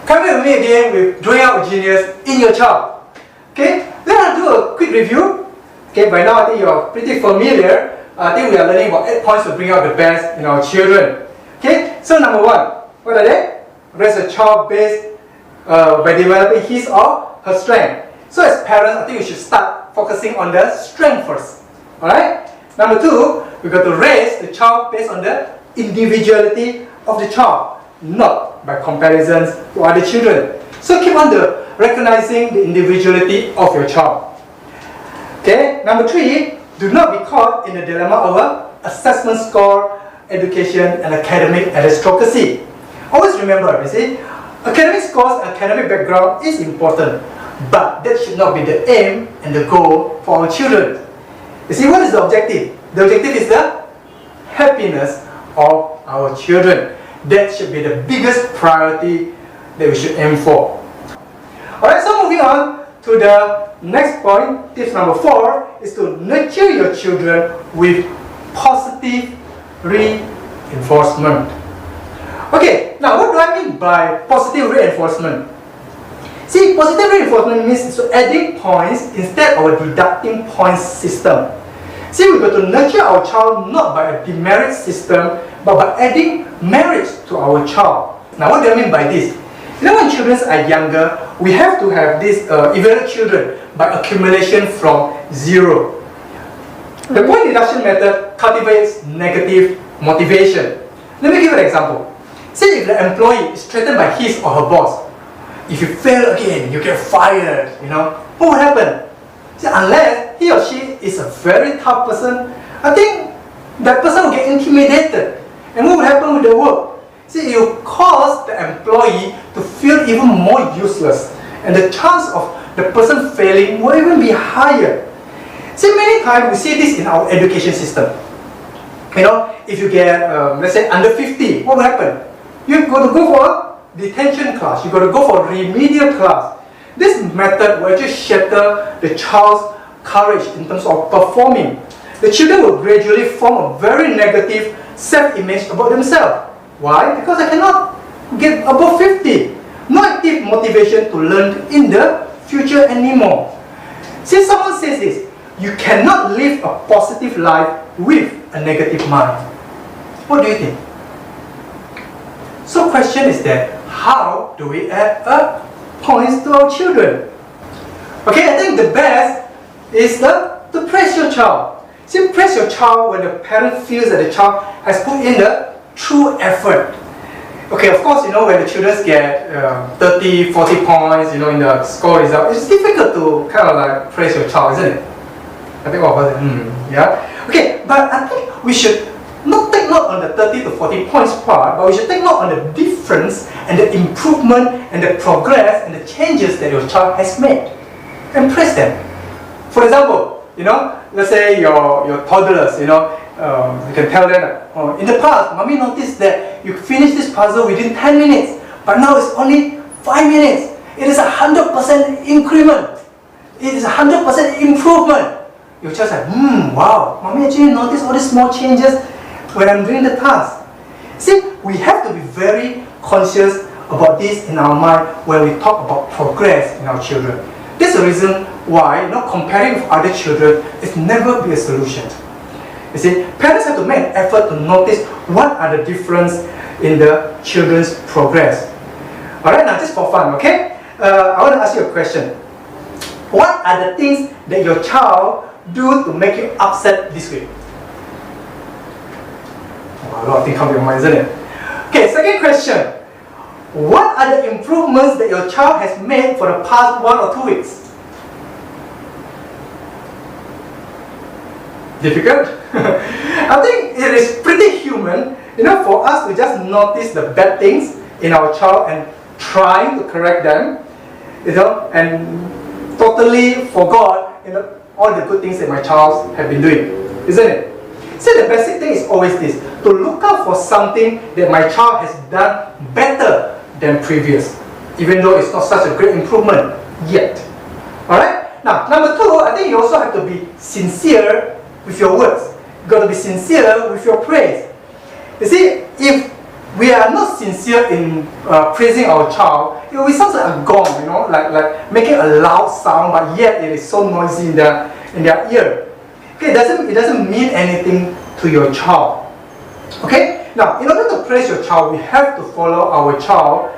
Come with me again with drawing out genius in your child. Okay, let's do a quick review. Okay, by now I think you're pretty familiar. I think we are learning about 8 points to bring out the best in our children. Okay, so number 1, what are they? Raise a child based by developing his or her strength. So as parents, I think we should start focusing on the strength first. Alright? Number 2, we've got to raise the child based on the individuality of the child, not by comparisons to other children. So keep on recognizing the individuality of your child. Okay, number 3, do not be caught in the dilemma of assessment score, education, and academic aristocracy. Always remember, you see, academic scores and academic background is important, but that should not be the aim and the goal for our children. You see, what is the objective? The objective is the happiness of our children. That should be the biggest priority that we should aim for. Alright, so moving on to the next point, tips number 4 is to nurture your children with positive reinforcement. Okay, now what do I mean by positive reinforcement? See, positive reinforcement means so adding points instead of a deducting points system. See, we've got to nurture our child not by a demerit system, but by adding merits to our child. Now, what do I mean by this? You know, when children are younger, we have to have this evaluate children by accumulation from 0. The point deduction method cultivates negative motivation. Let me give an example. Say if the employee is threatened by his or her boss, if you fail again, you get fired, you know, what will happen? See, unless he or she is a very tough person, I think that person will get intimidated. And what will happen with the work? See, you cause the employee to feel even more useless, and the chance of the person failing will even be higher. See, many times we see this in our education system. You know, if you get, let's say, under 50, what will happen? You've got to go for a detention class. You've got to go for a remedial class. This method will actually shatter the child's courage in terms of performing. The children will gradually form a very negative self-image about themselves. Why? Because I cannot get above 50. No active motivation to learn in the future anymore. Since someone says this, you cannot live a positive life with a negative mind. What do you think? So question is that, how do we add up points to our children? Okay, I think the best is to praise your child. See, praise your child when the parent feels that the child has put in the true effort. Okay, of course, you know, when the children get 30, 40 points, you know, in the score result, it's difficult to kind of like praise your child, isn't it? I think all of us, yeah. Okay, but I think we should not take note on the 30 to 40 points part, but we should take note on the difference and the improvement and the progress and the changes that your child has made, and praise them. For example, you know, let's say your toddlers, you know, you can tell them that, in the past, mommy noticed that you finished this puzzle within 10 minutes, but now it's only 5 minutes. It is 100% increment. It is 100% improvement. Your child's like, wow, mommy actually noticed all these small changes when I'm doing the task. See, we have to be very conscious about this in our mind when we talk about progress in our children. This is the reason why, you know, comparing with other children is never be a solution. You see, parents have to make an effort to notice what are the difference in the children's progress. Alright, now just for fun, okay? I want to ask you a question. What are the things that your child do to make you upset this week? Oh, a lot of things come to your mind, isn't it? Okay, second question. What are the improvements that your child has made for the past 1 or 2 weeks? Difficult? I think it is pretty human, you know, for us to just notice the bad things in our child and trying to correct them, you know, and totally forgot, you know, all the good things that my child have been doing, isn't it? So the basic thing is always this, to look out for something that my child has done better than previous, even though it's not such a great improvement yet. Alright? Now, number 2, I think you also have to be sincere with your words. You've got to be sincere with your praise. You see, if we are not sincere in praising our child, it will sound like a gong, you know, like making a loud sound, but yet it is so noisy in their ear. Okay, it doesn't mean anything to your child. Okay, now in order to praise your child, we have to follow our child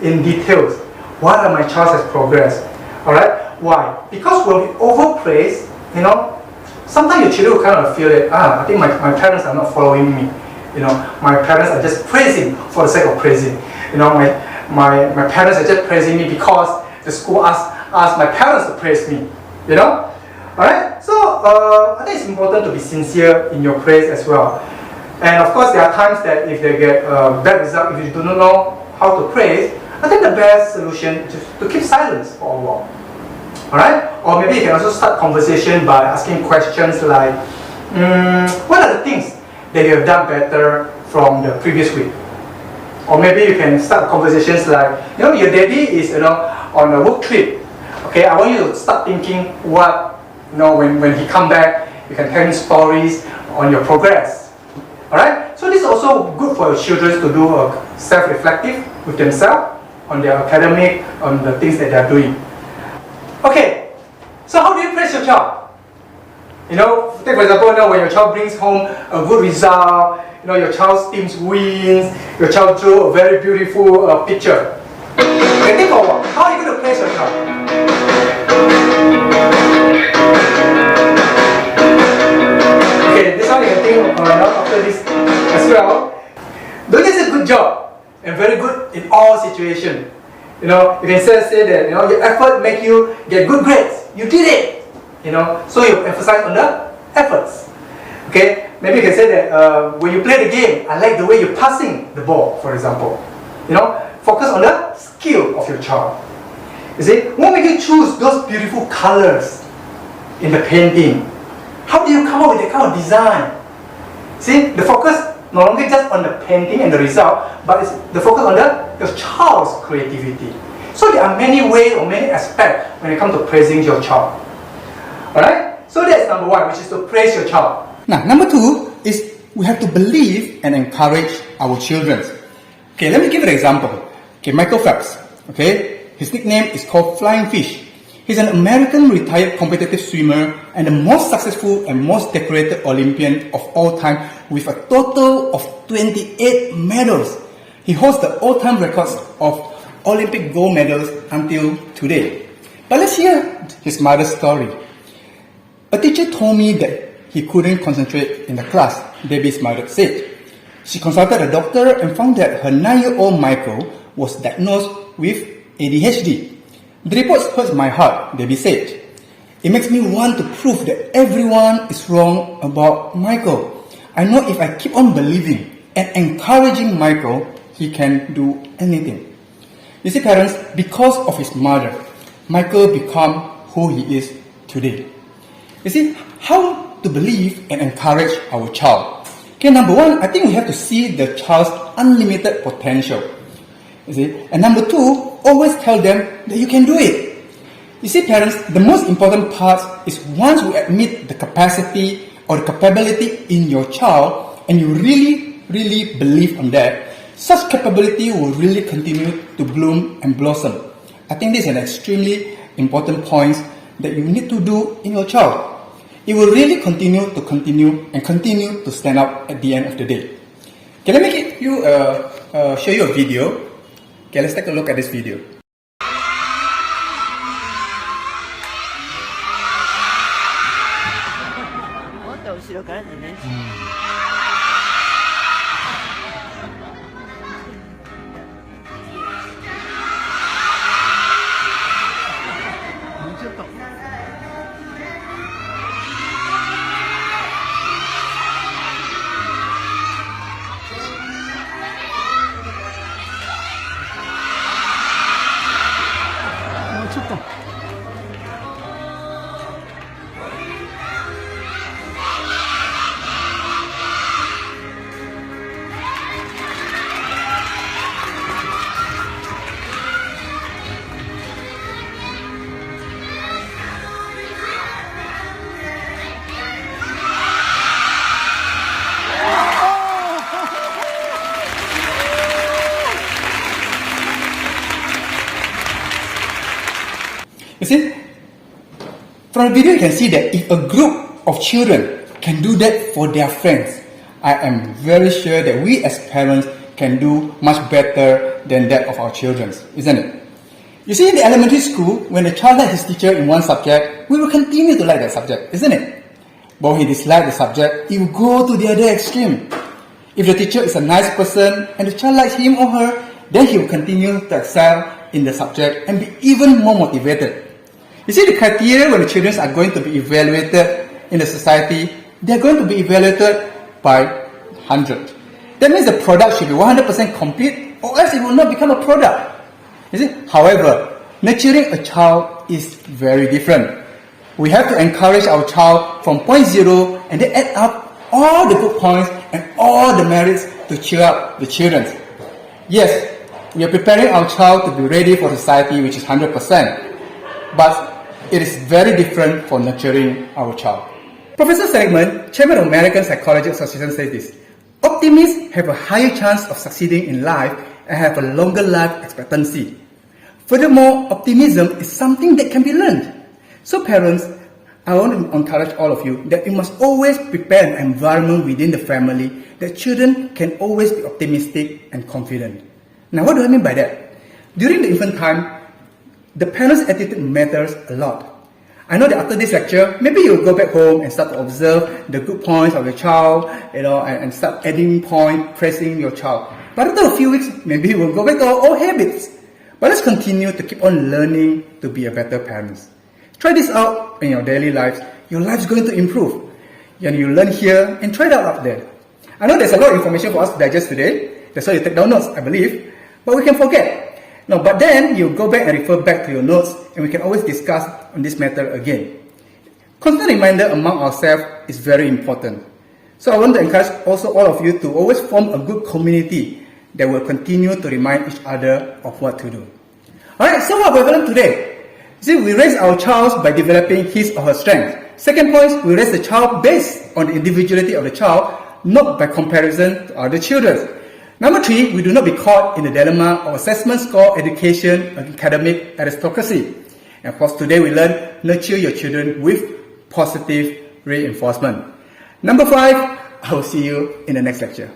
in details. What are my child's progress? All right, why? Because when we overpraise, you know, sometimes your children will kind of feel it. I think my parents are not following me. You know, my parents are just praising for the sake of praising. You know, my parents are just praising me because the school asked my parents to praise me. You know, all right. So I think it's important to be sincere in your praise as well. And of course, there are times that if they get a bad result, if you do not know how to praise, I think the best solution is to keep silence for a while. Alright? Or maybe you can also start conversation by asking questions like, what are the things that you have done better from the previous week? Or maybe you can start conversations like, you know, your daddy is, you know, on a work trip. Okay, I want you to start thinking what, you know, when he come back, you can tell him stories on your progress. Alright? So this is also good for your children to do a self-reflective with themselves on their academic, on the things that they are doing. Okay, so how do you praise your child? You know, take for example, you know, when your child brings home a good result, you know, your child's team wins, your child drew a very beautiful picture. Okay, think of what? How are you going to praise your child? Okay, this one you can think after this as well. Don't just say good job and very good in all situations. You know, you can say that, you know, your effort make you get good grades. You did it. You know, so you emphasize on the efforts. Okay, maybe you can say that when you play the game, I like the way you're passing the ball, for example. You know, focus on the skill of your child. You see, what make you choose those beautiful colors in the painting? How do you come up with that kind of design? See, the focus no longer just on the painting and the result, but it's the focus on your child's creativity. So there are many ways or many aspects when it comes to praising your child. Alright? So that's number one, which is to praise your child. Now, number two is we have to believe and encourage our children. Okay, let me give an example. Okay, Michael Phelps. Okay, his nickname is called Flying Fish. He's an American retired competitive swimmer and the most successful and most decorated Olympian of all time with a total of 28 medals. He holds the all-time records of Olympic gold medals until today. But let's hear his mother's story. A teacher told me that he couldn't concentrate in the class, Debbie's mother said. She consulted a doctor and found that her 9-year-old Michael was diagnosed with ADHD. The reports hurt my heart, Debbie said. It makes me want to prove that everyone is wrong about Michael. I know if I keep on believing and encouraging Michael, he can do anything. You see, parents, because of his mother, Michael became who he is today. You see, how to believe and encourage our child. Okay, number one, I think we have to see the child's unlimited potential. You see, and number two, always tell them that you can do it. You see, parents, the most important part is once you admit the capacity or the capability in your child and you really believe on that, such capability will really continue to bloom and blossom. I think this is an extremely important point that you need to do in your child. It will really continue to stand out at the end of the day. Okay, let me show you a video. Okay, let's take a look at this video. You see, from the video you can see that if a group of children can do that for their friends, I am very sure that we as parents can do much better than that of our children, isn't it? You see, in the elementary school, when a child likes his teacher in one subject, we will continue to like that subject, isn't it? But when he dislikes the subject, he will go to the other extreme. If the teacher is a nice person and the child likes him or her, then he will continue to excel in the subject and be even more motivated. You see, the criteria when the children are going to be evaluated in the society, they are going to be evaluated by 100. That means the product should be 100% complete, or else it will not become a product. You see? However, nurturing a child is very different. We have to encourage our child from point zero and then add up all the good points and all the merits to cheer up the children. Yes, we are preparing our child to be ready for society, which is 100%. But it is very different for nurturing our child. Professor Seligman, chairman of American Psychology Association, says this: optimists have a higher chance of succeeding in life and have a longer life expectancy. Furthermore, optimism is something that can be learned. So parents, I want to encourage all of you that you must always prepare an environment within the family that children can always be optimistic and confident. Now, what do I mean by that? During the infant time, the parent's attitude matters a lot. I know that after this lecture, maybe you'll go back home and start to observe the good points of your child, and start adding points, praising your child. But after a few weeks, maybe we'll go back to our old habits. But let's continue to keep on learning to be a better parents. Try this out in your daily lives. Your life's going to improve. And you learn here and try it out up there. I know there's a lot of information for us to digest today. That's why you take down notes, I believe. But we can forget. No, but then you go back and refer back to your notes, and we can always discuss on this matter again. Constant reminder among ourselves is very important. So I want to encourage also all of you to always form a good community that will continue to remind each other of what to do. Alright, so what have we learned today? See, we raise our child by developing his or her strength. Second point, we raise the child based on the individuality of the child, not by comparison to other children. Number 3, we do not be caught in the dilemma of assessment score, education, academic aristocracy. And of course, today we learn nurture your children with positive reinforcement. Number 5, I will see you in the next lecture.